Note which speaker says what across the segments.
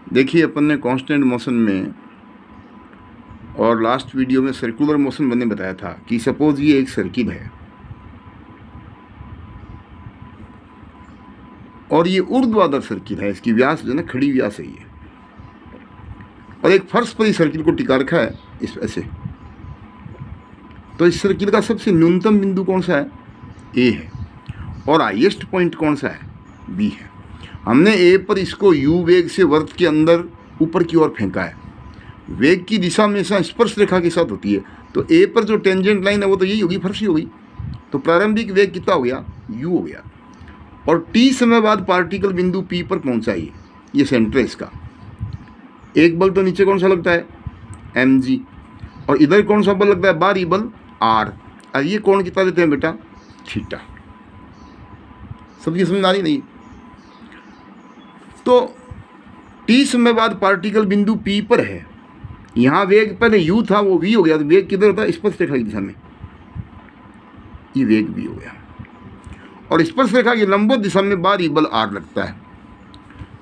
Speaker 1: देखिए, अपन ने constant motion में और लास्ट वीडियो में सर्कुलर मोशन मैंने बताया था कि सपोज ये एक सर्किल है और ये ऊर्ध्वाधर सर्किल है, इसकी व्यास जो है ना खड़ी व्यास है ये, और एक फर्श पर इस सर्किल को टिका रखा है इस ऐसे। तो इस सर्किल का सबसे न्यूनतम बिंदु कौन सा है? ए है, और हाईएस्ट पॉइंट कौन सा है? बी है। हमने ए पर इसको यू वेग से वृत्त के अंदर ऊपर की ओर फेंका है। वेग की दिशा हमेशा स्पर्श रेखा के साथ होती है, तो ए पर जो टेंजेंट लाइन है वो तो यही होगी, फर्श ही होगी। तो प्रारंभिक वेग कितना हो गया? यू हो गया। और टी समय बाद पार्टिकल बिंदु पी पर पहुंचा ये सेंटर है इसका। एक बल तो नीचे कौन सा लगता है? एम जी, और इधर कौन सा बल लगता है? बाहरी बल आर। और ये कोण कितना देते हैं बेटा? थीटा। सबकी समझ आ रही नहीं? तो टी समय बाद पार्टिकल बिंदु पी पर है, यहाँ वेग पहले यू था वो वी हो गया, तो वेग किधर होता है? स्पर्श रेखा की दिशा में, ये वेग वी हो गया। और स्पर्श रेखा की लंबवत दिशा में बाहरी बल आर लगता है।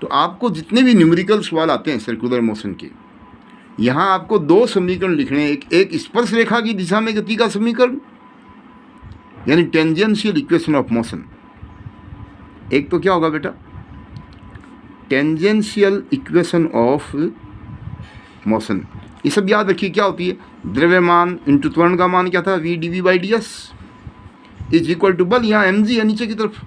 Speaker 1: तो आपको जितने भी न्यूमेरिकल सवाल आते हैं सर्कुलर मोशन के, यहाँ आपको दो समीकरण लिखने हैं। एक स्पर्श रेखा की दिशा में गति का समीकरण यानी टेंजेंशियल इक्वेशन ऑफ मोशन। एक तो क्या होगा बेटा? Tangential equation of motion. ये सब याद रखिए क्या होती है? द्रव्यमान इंटू त्वरण का मान क्या था? V d v by d s is equal to बल, यहाँ एम जी है नीचे की तरफ,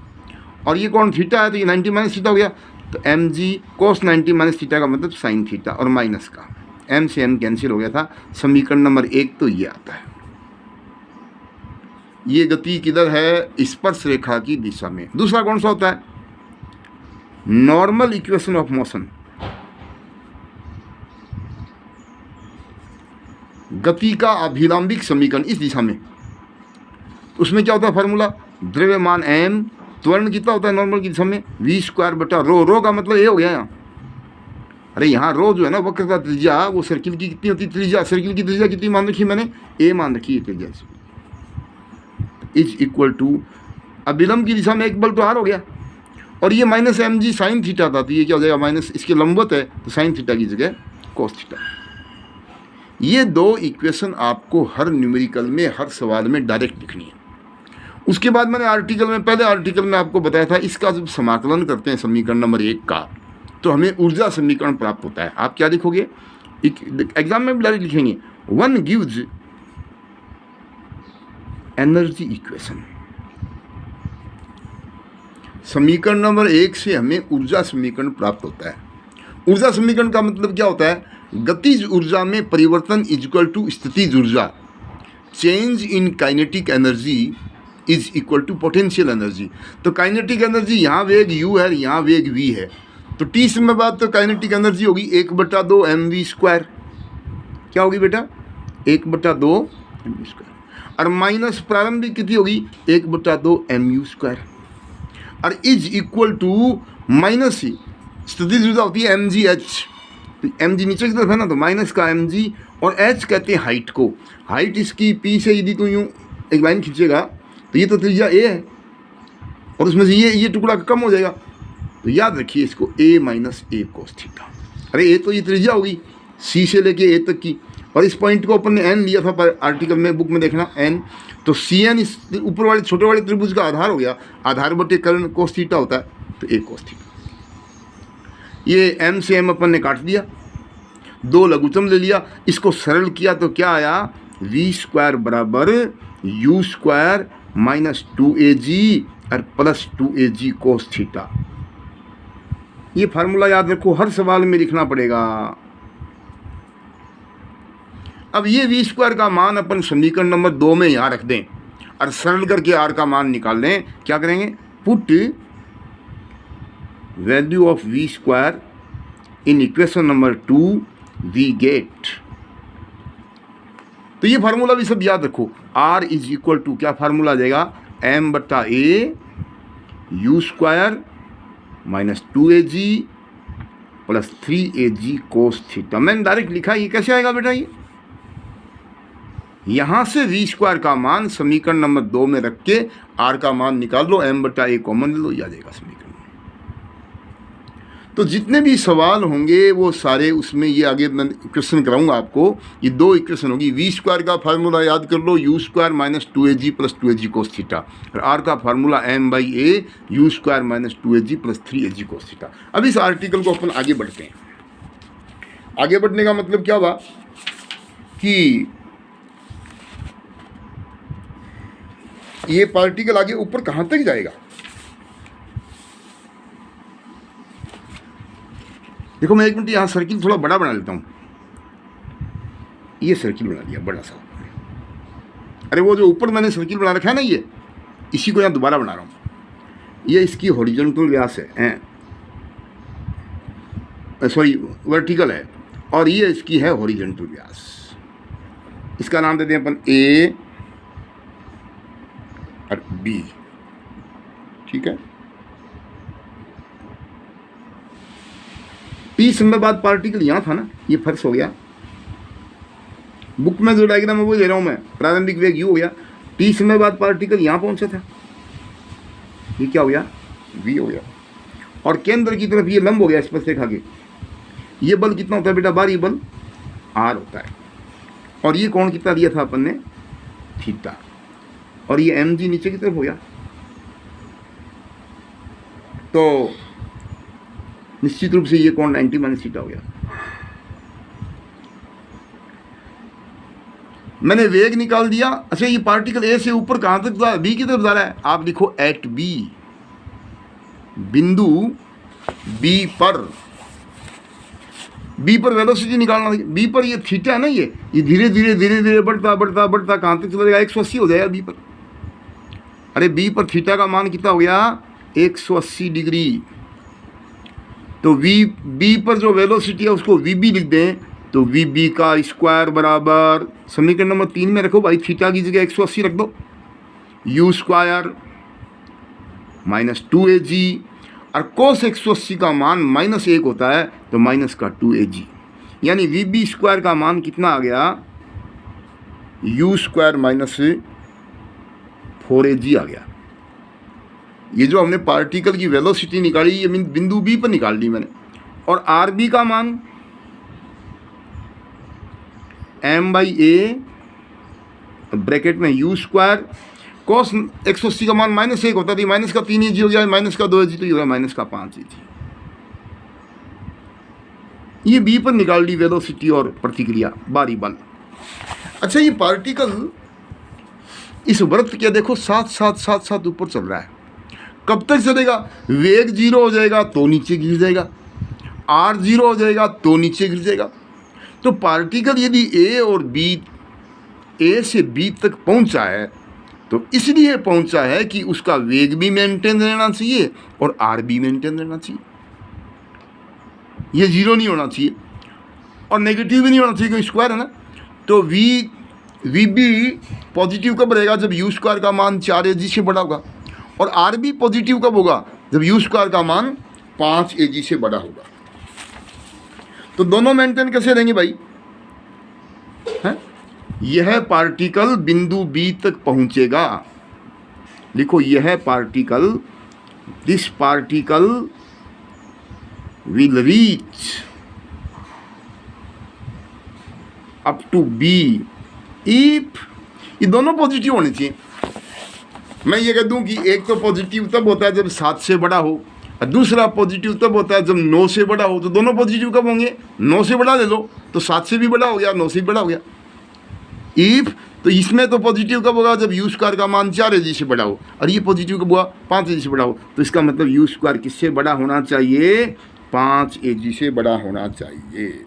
Speaker 1: और ये कौन? थीटा है, तो ये 90 माइनस थीटा हो गया। तो एम जी कोस 90 माइनस थीटा का मतलब साइन थीटा, और माइनस का एम से एम कैंसिल हो गया था। समीकरण नंबर 1 तो ये आता है। ये गति किधर है? स्पर्श रेखा की दिशा में। दूसरा कौन सा होता है? Normal equation of motion. गति का अभिलंबिक समीकरण इस दिशा में। उसमें क्या होता है फॉर्मूला? द्रव्यमान एम, त्वरण कितना होता है नॉर्मल की दिशा में? वी स्क्वायर बटा रो। रो का मतलब ये हो गया यहाँ। अरे यहाँ रो जो है ना वक्र का त्रिज्या, वो सर्किल की कितनी होती है त्रिज्या? सर्किल की त्रिज्या कितनी मान रखी मैंने? ए मान रखी है त्रिज्या। इज इक्वल टू अभिलंब की दिशा में एक बल तो आर हो गया, और ये minus m g sine theta था, तो ये क्या हो जाएगा? माइनस, इसके लंबवत है तो साइन थीटा की जगह कोस थीटा। ये दो इक्वेशन आपको हर न्यूमेरिकल में हर सवाल में डायरेक्ट लिखनी है। उसके बाद मैंने आर्टिकल में, पहले आर्टिकल में आपको बताया था, इसका जब समाकलन करते हैं समीकरण नंबर 1 का, तो हमें ऊर्जा समीकरण प्राप्त होता है। आप क्या लिखोगे? एग्जाम में भी डायरेक्ट लिखेंगे, वन गिव्स एनर्जी इक्वेशन। समीकरण नंबर 1 से हमें ऊर्जा समीकरण प्राप्त होता है। ऊर्जा समीकरण का मतलब क्या होता है? गतिज ऊर्जा में परिवर्तन इज इक्वल टू स्थितिज ऊर्जा। Change in kinetic energy is equal to potential energy. तो काइनेटिक एनर्जी, यहाँ वेग u है, यहाँ वेग v है, तो t समय बाद तो काइनेटिक एनर्जी होगी 1/2 mv स्क्वायर। क्या होगी बेटा? 1/2 mv स्क्वायर, और माइनस प्रारंभिक कितनी होगी? 1/2 mu स्क्वायर, और इज इक्वल टू माइनस ही स्थितिज ऊर्जा होती है mgh। तो mg नीचे की तरफ है ना, तो माइनस का mg, और h कहते हैं हाइट को। हाइट इसकी p से यदि तो यूँ एक लाइन खींचेगा तो ये तो त्रिज्या a है, और उसमें से ये टुकड़ा कम हो जाएगा, तो याद रखिए इसको a minus a cos theta. अरे a तो ये त्रिज्या होगी c से लेके a तक की, और इस पॉइंट को अपन ने n लिया था पर आर्टिकल में, बुक में देखना n, तो cn इस ऊपर वाले छोटे वाले त्रिभुज का आधार हो गया। आधार बटे कर्ण कोस थीटा होता है, तो a कोस थीटा। ये m से m अपन ने काट दिया, दो लघुत्तम ले लिया, इसको सरल किया तो क्या आया? v स्क्वायर बराबर u स्क्वायर माइनस 2ag और प्लस 2ag कोस थीटा। ये फार्मूला याद रखो, हर सवाल में लिखना पड़ेगा। अब ये v स्क्वायर का मान अपन समीकरण नंबर 2 में यहाँ रख दें और सरल करके r का मान निकाल लें। क्या करेंगे? Put value of v square in equation number 2 we get. तो ये फार्मूला भी सब याद रखो। r इज इक्वल टू क्या फार्मूला आ जाएगा? m/a u square minus 2ag plus 3ag cos theta. मैंने डायरेक्ट लिखा, ये कैसे आएगा बेटा? ये यहाँ से v स्क्वायर का मान समीकरण नंबर 2 में रख के r का मान निकाल लो, m/a कॉमन ले लो, आ जाएगा समीकरण। तो जितने भी सवाल होंगे वो सारे उसमें, ये आगे मैं इक्वेशन कराऊंगा आपको। ये दो इक्वेशन होगी। वी स्क्वायर का फार्मूला याद कर लो, U square minus 2AG plus 2AG cos theta, और आर का formula m/a U square minus 2AG plus 3AG cos theta. अब इस आर्टिकल को अपन आगे बढ़ते हैं। आगे बढ़ने का मतलब क्या हुआ कि ये पार्टिकल आगे ऊपर कहां तक जाएगा। देखो मैं एक मिनट यहाँ सर्किल थोड़ा बड़ा बना लेता हूँ। ये सर्किल बना लिया बड़ा सा। अरे वो जो ऊपर मैंने सर्किल बना रखा है ना, ये इसी को यहाँ दोबारा बना रहा हूँ। ये इसकी हॉरिजॉन्टल व्यास है, सॉरी वर्टिकल है, और ये इसकी है हॉरिजॉन्टल व्यास। इसका नाम देते हैं अपन ए और बी, ठीक है। P समय बाद पार्टिकल यहाँ था ना, ये फर्श हो गया। बुक में जो डायग्राम है वो ले रहा हूँ मैं, प्रारंभिक वेग यू हो गया। T समय बाद पार्टिकल यहाँ पहुँचा था, ये क्या हो गया, V हो गया। और केंद्र की तरफ ये लंब हो गया स्पर्श रेखा के। ये बल कितना होता है बेटा, बाहरी बल R होता है। और ये कोण कितना दिया था अपन ने, थीटा। और ये mg नीचे की तरफ हो गया। तो निश्चित रूप से ये कोण 90 माइनस थीटा हो गया। मैंने वेग निकाल दिया। अच्छा ये पार्टिकल ए से ऊपर कहां तक जा, बी की तरफ जा रहा है। आप लिखो एट बी, बिंदु बी पर वेलोसिटी निकालना। बी पर ये थीटा है ना, ये धीरे धीरे धीरे धीरे बढ़ता बढ़ता बढ़ता कहां तक चला जाएगा, 180 हो जाएगा बी पर। अरे बी पर थीटा का मान कितना हो गया, 180 डिग्री। तो बी पर जो वेलोसिटी है उसको वीबी लिख दें, तो वीबी का स्क्वायर बराबर, समीकरण नंबर 3 में रखो भाई, थीटा की जगह 180 रख दो, यू स्क्वायर माइनस 2AG, और कोस 180 का मान -1 होता है, तो माइनस का 2AG, यानी वीबी स्क्वायर का मान कितना आ गया, यू स्क्वायर माइनस 4AG आ गया। ये जो हमने पार्टिकल की वेलोसिटी निकाली, ये बिंदु बी पर निकाल ली मैंने। और आर बी का मान m/a ब्रैकेट में यू स्क्वायर, कोस 180 का मान -1 होता है, माइनस का 3AG हो गया, माइनस का 2AG, तो ये हो गया माइनस का 5AG। ये बी पर निकाल ली वेलोसिटी और प्रतिक्रिया, बारी बल। अच्छा ये पार्टिकल इस वृत्त के देखो साथ ऊपर चल रहा है। कब तक चलेगा, वेग 0 हो जाएगा तो नीचे गिर जाएगा, R 0 हो जाएगा तो नीचे गिर जाएगा। तो पार्टिकल यदि A और B, A से B तक पहुंचा है, तो इसलिए पहुंचा है कि उसका वेग भी मेंटेन रहना चाहिए और R भी मेंटेन रहना चाहिए। ये 0 नहीं होना चाहिए और नेगेटिव भी नहीं होना चाहिए, क्योंकि स्क्वायर है ना। तो VB पॉजिटिव कब रहेगा, जब यू स्क्वायर का मान 4AG से बड़ा होगा। और आर भी पॉजिटिव कब होगा, जब यू स्क्वायर का मान 5AG से बड़ा होगा। तो दोनों मेंटेन कैसे रहेंगे भाई, है? यह पार्टिकल बिंदु बी तक पहुंचेगा। लिखो यह particle, this particle will reach up to b if, ये दोनों पॉजिटिव होने चाहिए। मैं ये कह दूं कि एक तो पॉजिटिव तब होता है जब 7 से बड़ा हो, और दूसरा पॉजिटिव तब होता है जब 9 से बड़ा हो। तो दोनों पॉजिटिव कब होंगे, 9 से बड़ा ले लो तो 7 से भी बड़ा हो गया, 9 से भी बड़ा हो गया। इफ, तो इसमें तो पॉजिटिव कब होगा, जब यू स्क्वायर का मान 4AG से बड़ा हो, और ये पॉजिटिव कब हुआ, 5AG से बड़ा हो। तो इसका मतलब यू स्क्वायर किससे बड़ा होना चाहिए, 5AG से बड़ा होना चाहिए।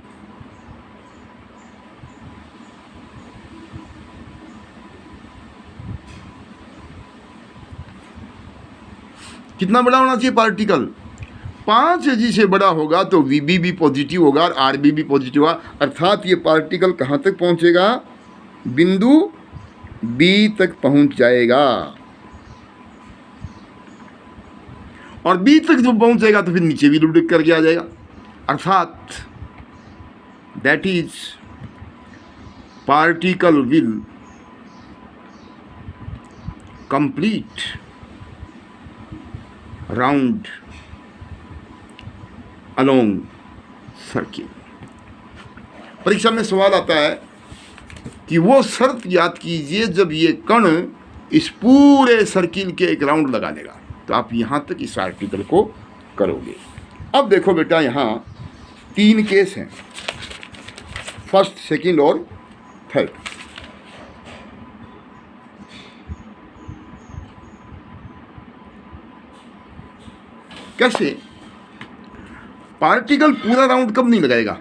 Speaker 1: कितना बड़ा होना चाहिए पार्टिकल, 5AG से बड़ा होगा तो VB भी पॉजिटिव होगा और RB भी पॉजिटिव होगा। अर्थात ये पार्टिकल कहाँ तक पहुँचेगा, बिंदु B तक पहुँच जाएगा। और B तक जब पहुँचेगा तो फिर नीचे भी लुढ़क करके आ जाएगा। अर्थात that is particle will complete round along circle. परीक्षा में सवाल आता है कि वो शर्त याद कीजिए जब ये कण इस पूरे सर्किल के एक राउंड लगा लेगा। तो आप यहाँ तक इस आर्टिकल को करोगे। अब देखो बेटा, यहाँ 3 केस हैं, फर्स्ट, सेकंड और थर्ड। कैसे? पार्टिकल पूरा राउंड कब नहीं लगाएगा?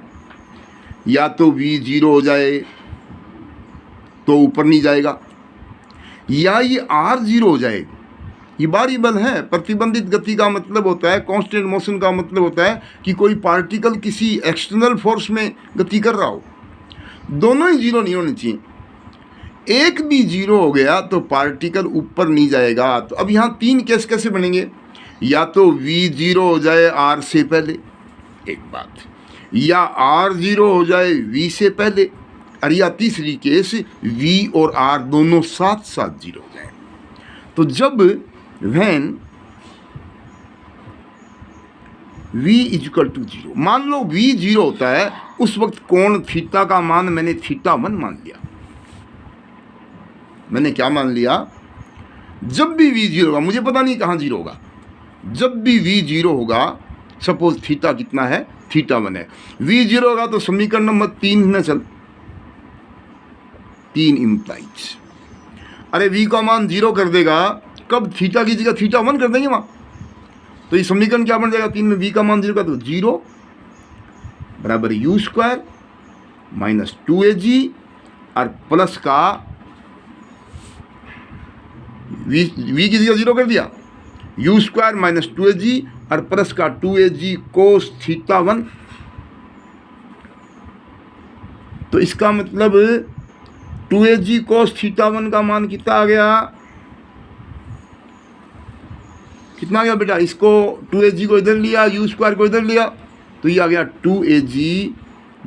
Speaker 1: या तो v 0 हो जाए तो ऊपर नहीं जाएगा, या ये r 0 हो जाए। ये वेरिएबल है। प्रतिबंधित गति का मतलब होता है, कांस्टेंट मोशन का मतलब होता है कि कोई पार्टिकल किसी एक्सटर्नल फोर्स में गति कर रहा हो। दोनों ही 0 नहीं होने चाहिए। एक भी 0 हो गया तो पार्टिकल ऊपर नहीं जाएगा। तो अब यहाँ 3 केस कैसे बनेंगे? या तो v 0 हो जाए r से पहले, एक बात, या r 0 हो जाए v से पहले, और या तीसरी केस v और r दोनों साथ साथ 0 हो जाए। तो जब व्हेन v = 0, मान लो v 0 होता है, उस वक्त कोण थीटा का मान मैंने θ1 मान लिया। मैंने क्या मान लिया? जब भी v 0 होगा, मुझे पता नहीं कहाँ 0 होगा, जब भी v 0 होगा, सपोज थीटा कितना है? θ1 है। v 0 होगा तो समीकरण नंबर 3 में चल, 3 इम्प्लाइज। अरे v का मान 0 कर देगा, कब? थीटा की जगह θ1 कर देंगे वहाँ। तो ये समीकरण क्या बन जाएगा? 3 में v का मान 0 का, तो 0 बराबर u² माइनस 2ag और प्लस का v की जगह 0 कर दिया, u² माइनस 2ag और प्लस का 2ag कोस θ1। तो इसका मतलब 2ag कोस θ1 का मान कितना आ गया? कितना आ गया बेटा? इसको 2ag को इधर लिया, u² को इधर लिया, तो ये आ गया 2ag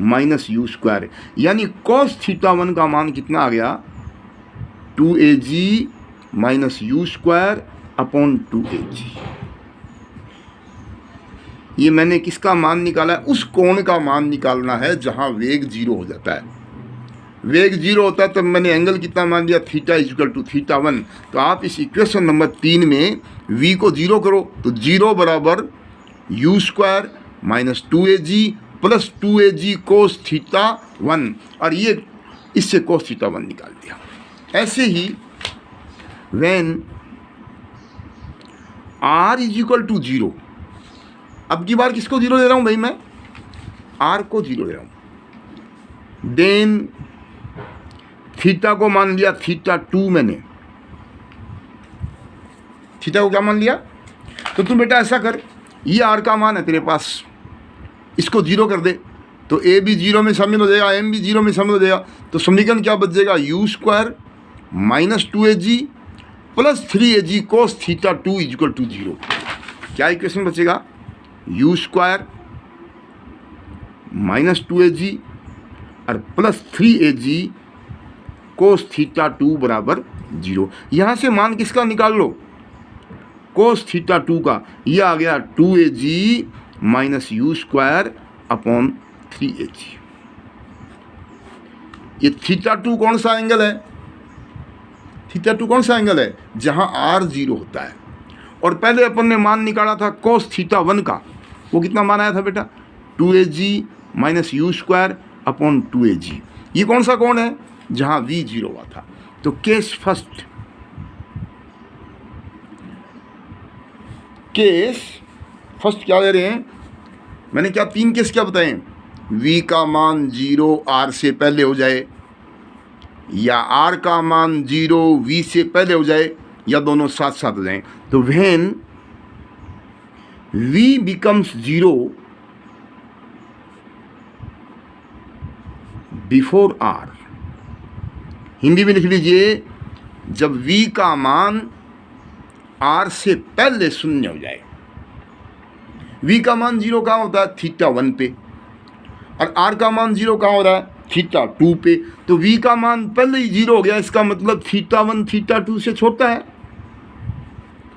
Speaker 1: माइनस u², यानी कोस θ1 का मान कितना आ गया? 2ag minus u² upon 2ag। ये मैंने किसका मान निकाला है? उस कोण का मान निकालना है जहां वेग 0 हो जाता है। वेग 0 होता है तब मैंने एंगल कितना मान लिया? θ = θ1। तो आप इस इक्वेशन नंबर 3 में v को 0 करो, तो 0 बराबर u² minus 2ag plus 2ag कोस θ1, और ये इससे कोस θ1 निकाल दिया। ऐसे ही व्हेन r = 0, अब की बार किसको 0 दे रहा हूँ भाई? मैं r को 0 दे रहा हूँ। देन थीटा को मान लिया θ2, मैंने थीटा को क्या मान लिया? तो तू बेटा ऐसा कर, ये r का मान है तेरे पास, इसको 0 कर दे, तो a भी 0 में शामिल हो जाएगा, m भी 0 में शामिल हो जाएगा। तो समीकरण क्या बच जाएगा? u² minus 2ag plus 3ag कोस θ2 = 0। क्या इक्वेशन बचेगा? u² माइनस 2ag और प्लस 3ag कोस θ2 बराबर 0। यहाँ से मान किसका निकाल लो? कोस θ2 का। यह आ गया 2ag minus u² upon 3ag। ये θ2 कौन सा एंगल है? θ2 कौन सा एंगल है? जहाँ r 0 होता है। और पहले अपन ने मान निकाला था कोस θ1 का, वो कितना मान आया था बेटा? 2ag minus u² upon 2ag। ये कौन सा कोण है? जहाँ v 0 हुआ था। तो केस फर्स्ट, क्या ले रहे हैं? मैंने क्या 3 केस क्या बताए? v का मान 0 r से पहले हो जाए, या r का मान 0 v से पहले हो जाए, या दोनों साथ साथ हो जाएं। तो when v becomes 0 before r, Hindi में लिख लीजिए, जब v का मान r से पहले 0 हो जाए। v का मान 0 कहाँ होता है? θ1 पे, और r का मान 0 कहाँ हो रहा है? θ2 पे। तो v का मान पहले ही 0 हो गया, इसका मतलब θ1 θ2 से छोटा है।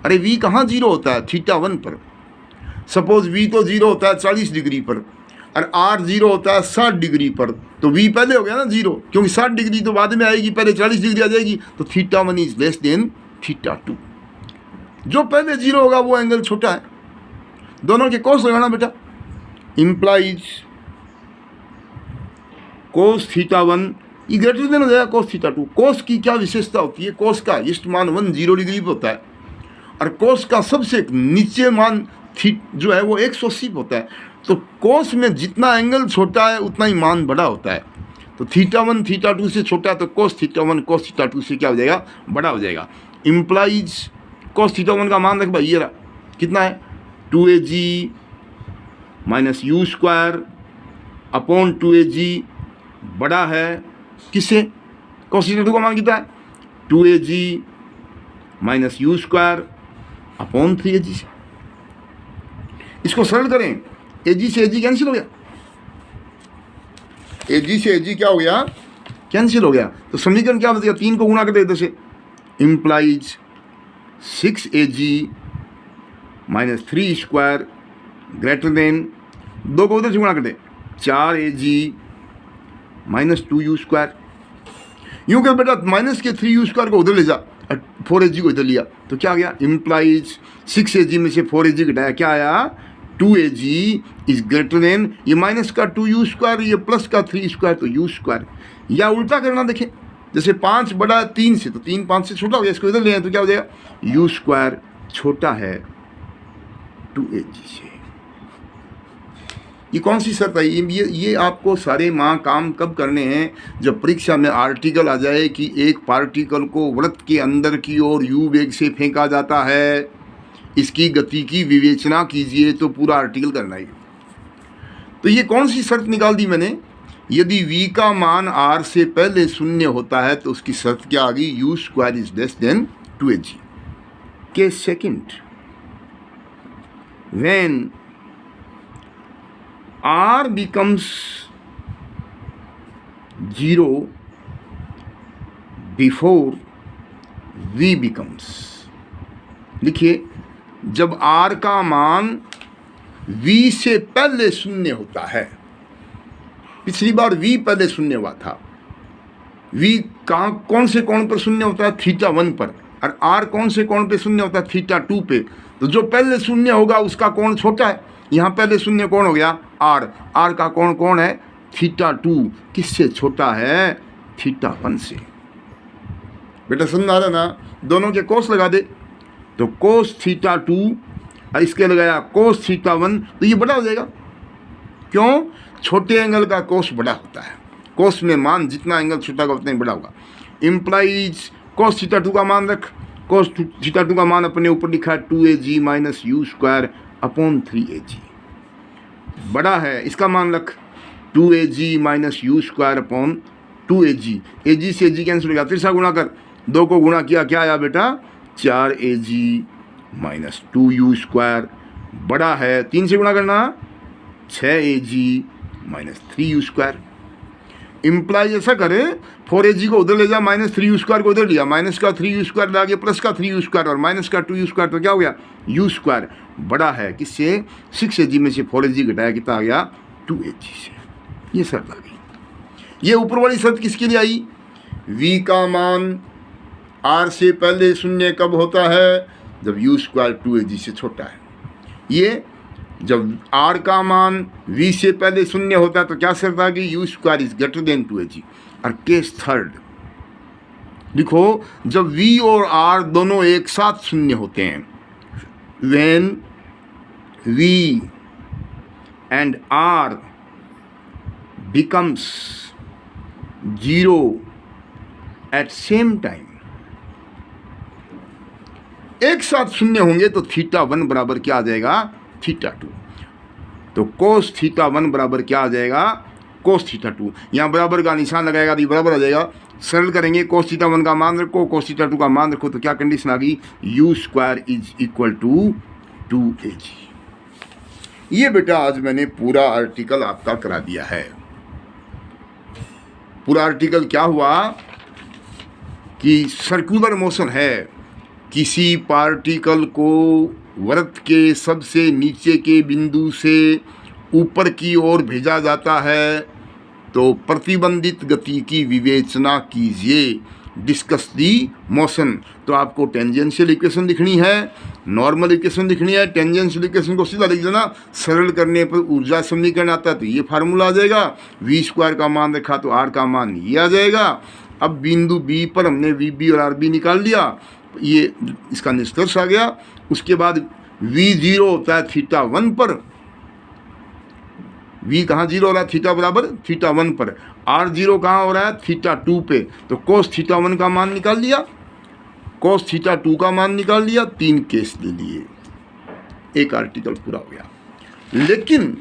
Speaker 1: अरे v कहाँ 0 होता है? θ1 पर। सपोज v तो 0 होता है 40 डिग्री पर और r 0 होता है 60 डिग्री पर, तो v पहले हो गया ना 0, क्योंकि 60 डिग्री तो बाद में आएगी, पहले 40 डिग्री आ जाएगी, तो θ1 इज लेस देन θ2। जो पहले 0 होगा वो एंगल छोटा है। दोनों के कोस लगाना बेटा, इंप्लाइज कोस θ1 ये ग्रेटर देन हो जाएगा कोस θ2। कोस की क्या विशेषता होती है? कोस का इष्ट मान 10 डिग्री पर होता है और कोस का सबसे नीचे मान जो है वो 180 होता है। तो कोस में जितना एंगल छोटा है उतना ही मान बड़ा होता है। तो θ1 θ2 से छोटा है तो कोस θ1 कोस θ2 से क्या हो जाएगा? बड़ा हो जाएगा। इम्प्लाइज कोस θ1 का मान रख भाई, ये रहा कितना है 2ag minus you square upon 2ag, बड़ा है किससे? कोस θ2 का मान कितना है 2ag minus you square upon 3ag से। इसको सरल करें, एजी से एजी कैंसिल हो गया, एजी से एजी क्या हो गया? कैंसिल हो गया। तो समीकरण क्या बचेगा? 3 को गुणा कर देते से implies 6ag minus 3 square greater than 2 को उधर से गुणा कर दे 4ag माइनस 2u स्क्वायर। यूँ कर बेटा माइनस के 3u स्क्वायर को उधर ले जा, 4ag को इधर लिया तो क्या आ गया? इम्प्लाइज 6ag में से 4ag घटाया, क्या आया? 2ag इज ग्रेटर देन, ये माइनस का 2u स्क्वायर, ये प्लस का 3 स्क्वायर तो u स्क्वायर। या उल्टा करना देखें, जैसे 5 बड़ा 3 से, तो 3 5 से छोटा हो गया, इसको इधर ले आए तो क्या हो जाएगा? u स्क्वायर छोटा है 2ag से। ये कौन सी शर्त है? ये आपको सारे माह काम कब करने हैं? जब परीक्षा में आर्टिकल आ जाए कि एक पार्टिकल को वृत्त के अंदर की ओर u वेग से फेंका जाता है, इसकी गति की विवेचना कीजिए, तो पूरा आर्टिकल करना है। तो ये कौन सी शर्त निकाल दी मैंने? यदि v का मान r से पहले शून्य होता है तो उसकी शर्त क्या आ गई? u square is less than 2ag। Case second, when r becomes 0 before v becomes, लिखिए जब r का मान v से पहले शून्य होता है। पिछली बार v पहले शून्य हुआ था। v कौन से कोण पर शून्य होता है? θ1 पर। और r कौन से कोण पे शून्य होता है? θ2 पे। तो जो पहले शून्य होगा उसका कोण छोटा है। यहाँ पहले शून्य कौन हो गया? r का कोण कौन है? θ2। किससे छोटा है? θ1 से। बेटा समझ आ रहा ना? दोनों के कोस लगा दे, तो कोस θ2 और इसके लगाया कोस θ1, तो ये बड़ा हो जाएगा। क्यों? छोटे एंगल का कोस बड़ा होता है। कोस में मान जितना एंगल छोटा होगा उतना ही बड़ा होगा। इम्प्लाइज कोस θ2 का मान रख, कोस θ2 का मान अपने ऊपर लिखा है 2ag minus you square upon 3ag, बड़ा है, इसका मान रख 2ag minus you square upon 2ag। ag से ag कैंसिल हो गया, फिर से गुणा कर, 2 को गुणा किया, क्या आया बेटा? 4ag माइनस 2u स्क्वायर, बड़ा है, 3 से गुणा करना 6ag minus 3u square. Implies ऐसा करे 4ag को उधर ले जा, माइनस 3u स्क्वायर को उधर लिया, माइनस का 3u स्क्वायर ला गया प्लस का 3u स्क्वायर और माइनस का 2u स्क्वायर, तो क्या हो गया? u स्क्वायर, बड़ा है किससे? 6ag में से 4ag घटाया, कितना आ गया? 2ag से। ये शर्त आ गई। ये ऊपर वाली शर्त किसके लिए आई? v का मान r से पहले शून्य कब होता है? जब u स्क्वायर 2ag से छोटा है। ये जब r का मान v से पहले शून्य होता है तो क्या शर्त आ गई? u square is greater than 2ag। और केस थर्ड लिखो, जब v और r दोनों एक साथ शून्य होते हैं, when v and r becomes 0 at same time, एक साथ शून्य होंगे तो θ1 बराबर क्या आ जाएगा? θ2। तो कोस θ1 बराबर क्या आ जाएगा? कोस θ2। यहाँ बराबर का निशान लगाएगा तो ये बराबर आ जाएगा। सरल करेंगे, कोस θ1 का मान रखो, कोस θ2 का मान रखो, तो क्या कंडीशन आ गई? u square is equal to 2ag। ये बेटा आज मैंने पूरा आर्टिकल आपका करा दिया है। पूरा आर्टिकल क्या हुआ कि सर्कुलर मोशन है, किसी पार्टिकल को वृत्त के सबसे नीचे के बिंदु से ऊपर की ओर भेजा जाता है तो प्रतिबंधित गति की विवेचना कीजिए। Discuss the motion. तो आपको टेंजेंशियल इक्वेशन लिखनी है, नॉर्मल इक्वेशन लिखनी है। टेंजेंशियल इक्वेशन को सीधा लिख देना, सरल करने पर ऊर्जा समीकरण आता है तो ये फार्मूला आ जाएगा। v² का मान रखा तो r का मान ये आ जाएगा। अब बिंदु B पर हमने VB और RB निकाल लिया, ये इसका निष्कर्ष आ गया। उसके बाद V0 होता है θ1 पर, V कहाँ जीरो हो रहा है, थीटा बराबर θ1 पर। R0 कहाँ हो रहा है, θ2 पे। तो cos θ1 का मान निकाल लिया, cos θ2 का मान निकाल लिया, 3 केस ले लिए, एक आर्टिकल पूरा हो गया। लेकिन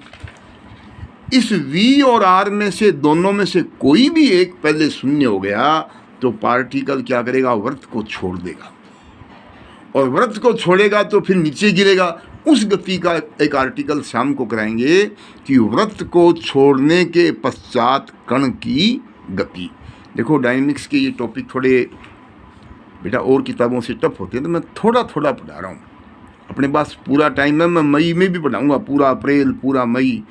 Speaker 1: इस V और R में से दोनों में से कोई भी एक पहले शून्य हो गया तो पार्टिकल क्या करेगा, वृत्त को छोड़ देगा, और वृत्त को छोड़ेगा तो फिर नीचे गिरेगा। उस गति का एक आर्टिकल शाम को कराएंगे कि वृत्त को छोड़ने के पश्चात कण की गति। देखो डायनेमिक्स के ये टॉपिक थोड़े बेटा और किताबों से टफ होते हैं तो मैं थोड़ा थोड़ा पढ़ा रहा हूँ। अपने पास पूरा टाइम है, मैं मई में भी पढ़ाऊँगा, पूरा अप्रैल पूरा मई।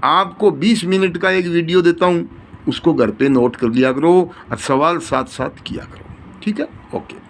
Speaker 1: आपको 20 मिनट का एक वीडियो देता हूँ, उसको घर पे नोट कर लिया करो और सवाल साथ साथ किया करो, ठीक है? ओके।